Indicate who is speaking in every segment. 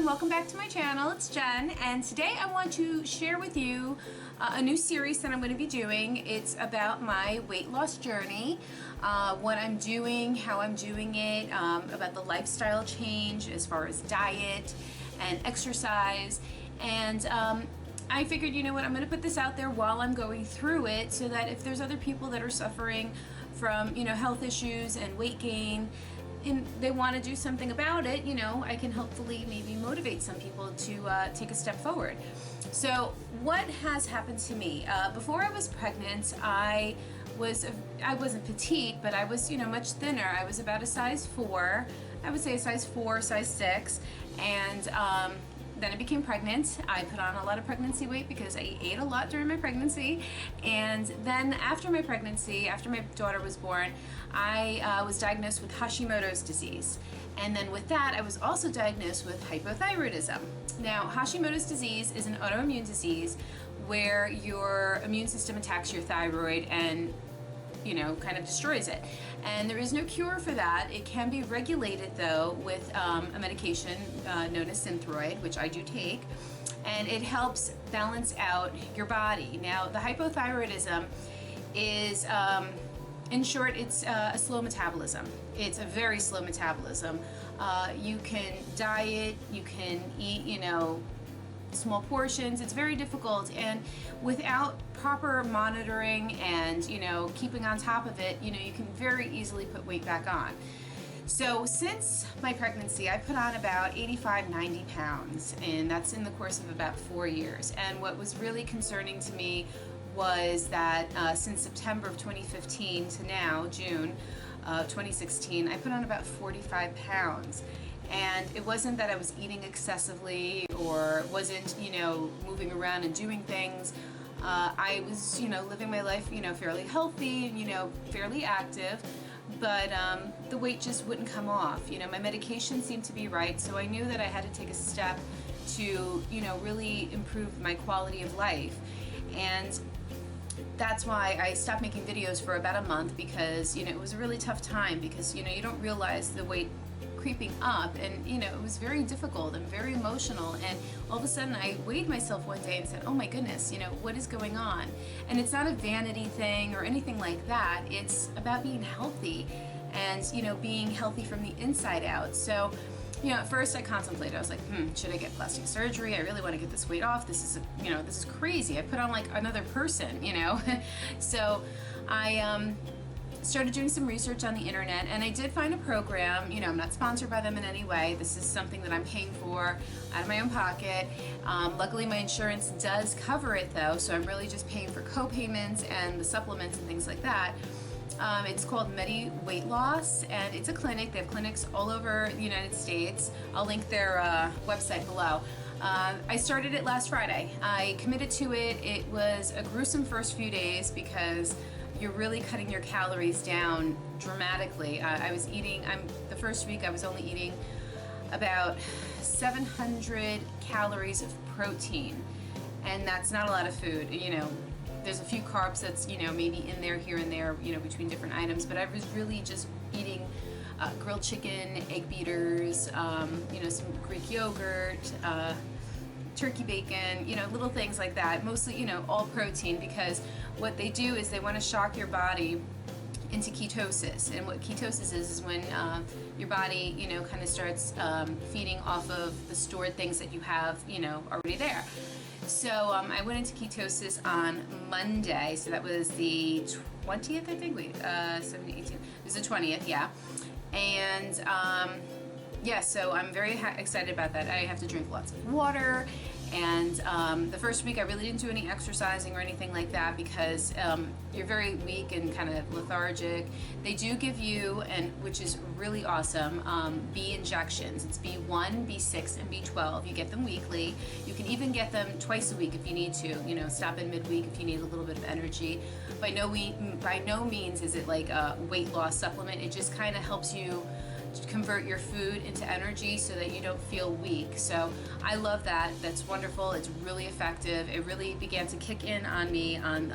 Speaker 1: welcome back to my channel. It's Jen, and today I want to share with you a new series that I'm going to be doing. It's about my weight loss journey, what I'm doing, how I'm doing it, about the lifestyle change as far as diet and exercise. And I figured, you know what, I'm going to put this out there while I'm going through it so that if there's other people that are suffering from, health issues and weight gain, and they want to do something about it, I can hopefully maybe motivate some people to take a step forward. So what has happened to me? Before I was pregnant, I wasn't petite, but I was, much thinner. I was about a size 4. I would say a size 4, size 6. And then I became pregnant. I put on a lot of pregnancy weight because I ate a lot during my pregnancy. And then after my pregnancy, after my daughter was born, I was diagnosed with Hashimotos Disease. And then with that, I was also diagnosed with hypothyroidism. Now, Hashimotos Disease is an autoimmune disease where your immune system attacks your thyroid and kind of destroys it. And there is no cure for that. It can be regulated though with a medication known as Synthroid, which I do take, and it helps balance out your body. Now, the hypothyroidism is, in short, it's a slow metabolism. It's a very slow metabolism. You can diet, you can eat, small portions. It's very difficult, and without proper monitoring and keeping on top of it, you can very easily put weight back on. So since my pregnancy, I put on about 85-90 pounds, and that's in the course of about 4 years. And what was really concerning to me was that since September of 2015 to now, June 2016, I put on about 45 pounds. And it wasn't that I was eating excessively or wasn't, moving around and doing things. I was, living my life, fairly healthy and, fairly active, but the weight just wouldn't come off. My medication seemed to be right, so I knew that I had to take a step to, really improve my quality of life. And that's why I stopped making videos for about a month because, it was a really tough time because, you don't realize the weight creeping up, and it was very difficult and very emotional. And all of a sudden I weighed myself one day and said, oh my goodness, what is going on? And it's not a vanity thing or anything like that. It's about being healthy and being healthy from the inside out. So at first I contemplated. I was like, should I get plastic surgery? I really want to get this weight off. This is this is crazy. I put on like another person, So I started doing some research on the internet, and I did find a program. I'm not sponsored by them in any way. This is something that I'm paying for out of my own pocket. Luckily my insurance does cover it though, so I'm really just paying for co-payments and the supplements and things like that. It's called Medi Weightloss, and it's a clinic. They have clinics all over the United States. I'll link their website below. I started it last Friday. I committed to it. It was a gruesome first few days because you're really cutting your calories down dramatically. I was eating, the first week I was only eating about 700 calories of protein, and that's not a lot of food. There's a few carbs that's, maybe in there, here and there, between different items, but I was really just eating grilled chicken, egg beaters, some Greek yogurt, turkey bacon, little things like that, mostly, all protein, because what they do is they want to shock your body into ketosis. And what ketosis is when your body, kind of starts feeding off of the stored things that you have, already there. So I went into ketosis on Monday, so that was the 20th, I think, 17, 18, it was the 20th, yeah. And so I'm very excited about that. I have to drink lots of water, and the first week I really didn't do any exercising or anything like that because you're very weak and kind of lethargic. They do give you, and which is really awesome, B injections. It's B1, B6, and B12. You get them weekly. You can even get them twice a week if you need to. Stop in midweek if you need a little bit of energy. By no means is it like a weight loss supplement. It just kind of helps you convert your food into energy so that you don't feel weak. So I love that. That's wonderful. It's really effective. It really began to kick in on me on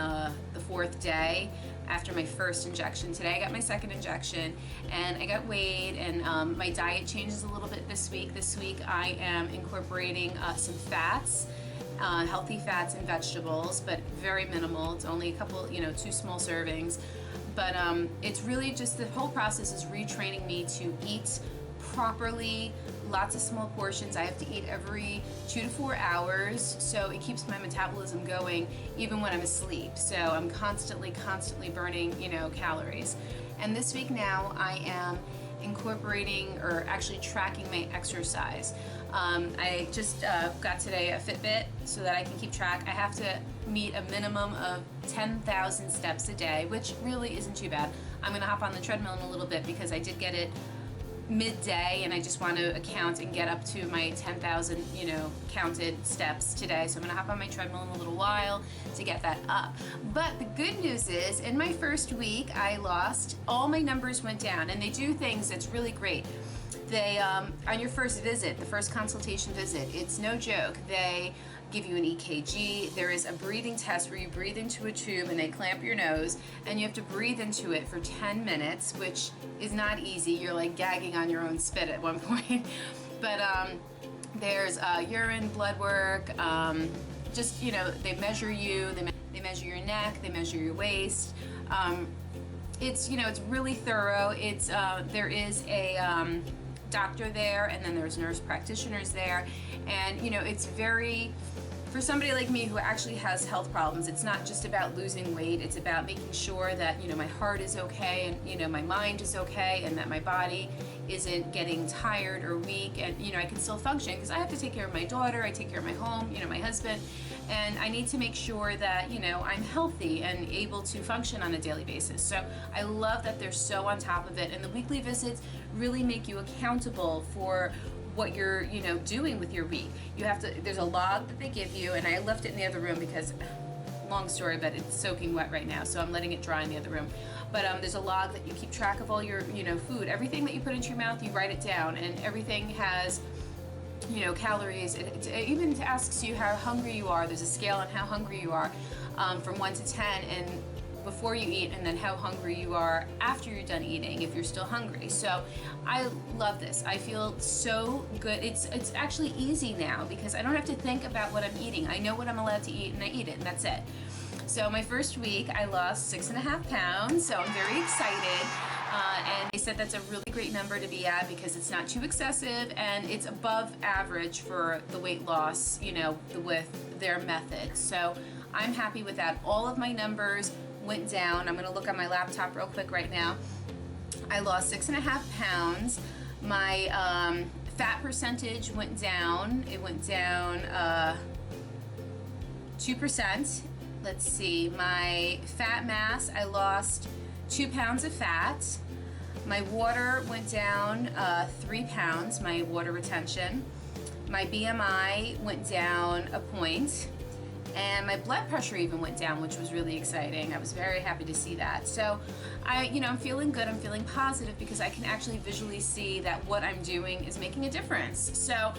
Speaker 1: the 4th day after my first injection. Today I got my second injection, and I got weighed, and my diet changes a little bit this week. This week I am incorporating some fats, healthy fats and vegetables, but very minimal. It's only a couple, 2 small servings. But it's really just, the whole process is retraining me to eat properly, lots of small portions. I have to eat every 2 to 4 hours, so it keeps my metabolism going even when I'm asleep. So I'm constantly burning, calories. And this week now I am incorporating, or actually tracking, my exercise. I just got today a Fitbit so that I can keep track. I have to meet a minimum of 10,000 steps a day, which really isn't too bad. I'm gonna hop on the treadmill in a little bit because I did get it midday, and I just want to count and get up to my 10,000, counted steps today. So I'm gonna hop on my treadmill in a little while to get that up. But the good news is, in my first week, all my numbers went down, and they do things that's really great. They, on your first visit, the first consultation visit, it's no joke. They give you an EKG. There is a breathing test where you breathe into a tube and they clamp your nose, and you have to breathe into it for 10 minutes, which is not easy. You're like gagging on your own spit at one point. But there's urine, blood work, they measure you, they measure your neck, they measure your waist. It's really thorough. There is a doctor there, and then there's nurse practitioners there, and it's very, for somebody like me who actually has health problems, it's not just about losing weight, it's about making sure that my heart is okay, and my mind is okay, and that my body isn't getting tired or weak, and I can still function, because I have to take care of my daughter, I take care of my home, my husband, and I need to make sure that I'm healthy and able to function on a daily basis. So I love that they're so on top of it, and the weekly visits really make you accountable for what you're doing with your week. There's a log that they give you, and I left it in the other room because, long story, but it's soaking wet right now, so I'm letting it dry in the other room. But there's a log that you keep track of all your food, everything that you put into your mouth, you write it down, and everything has calories. It even asks you how hungry you are. There's a scale on how hungry you are, from 1 to 10, and before you eat, and then how hungry you are after you're done eating, if you're still hungry. So I love this. I feel so good. It's actually easy now, because I don't have to think about what I'm eating. I know what I'm allowed to eat, and I eat it, and that's it. So my first week, I lost 6.5 pounds, so I'm very excited. And they said that's a really great number to be at, because it's not too excessive, and it's above average for the weight loss, with their method. So I'm happy with that. All of my numbers went down. I'm gonna look on my laptop real quick right now. I lost 6.5 pounds. My fat percentage went down. It went down 2%. Let's see, my fat mass, I lost 2 pounds of fat. My water went down 3 pounds, my water retention. My BMI went down a point, and my blood pressure even went down, which was really exciting. I was very happy to see that. So I'm feeling good, I'm feeling positive, because I can actually visually see that what I'm doing is making a difference. So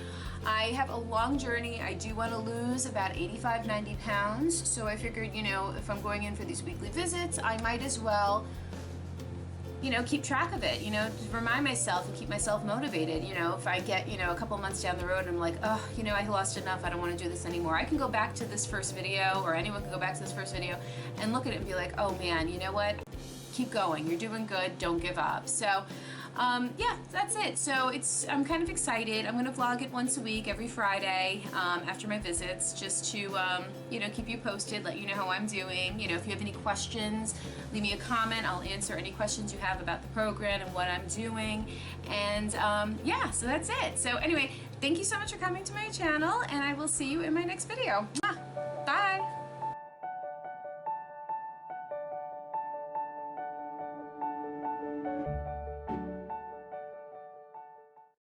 Speaker 1: I have a long journey. I do want to lose about 85, 90 pounds. So I figured, if I'm going in for these weekly visits, I might as well, keep track of it, to remind myself and keep myself motivated. If I get, a couple months down the road and I'm like, oh, I lost enough, I don't want to do this anymore, I can go back to this first video, or anyone can go back to this first video and look at it and be like, oh man, you know what? Keep going. You're doing good. Don't give up. So yeah, that's it. So I'm kind of excited. I'm going to vlog it once a week, every Friday, after my visits, just to, keep you posted, let you know how I'm doing. If you have any questions, leave me a comment. I'll answer any questions you have about the program and what I'm doing. And yeah, so that's it. So anyway, thank you so much for coming to my channel, and I will see you in my next video. Mwah!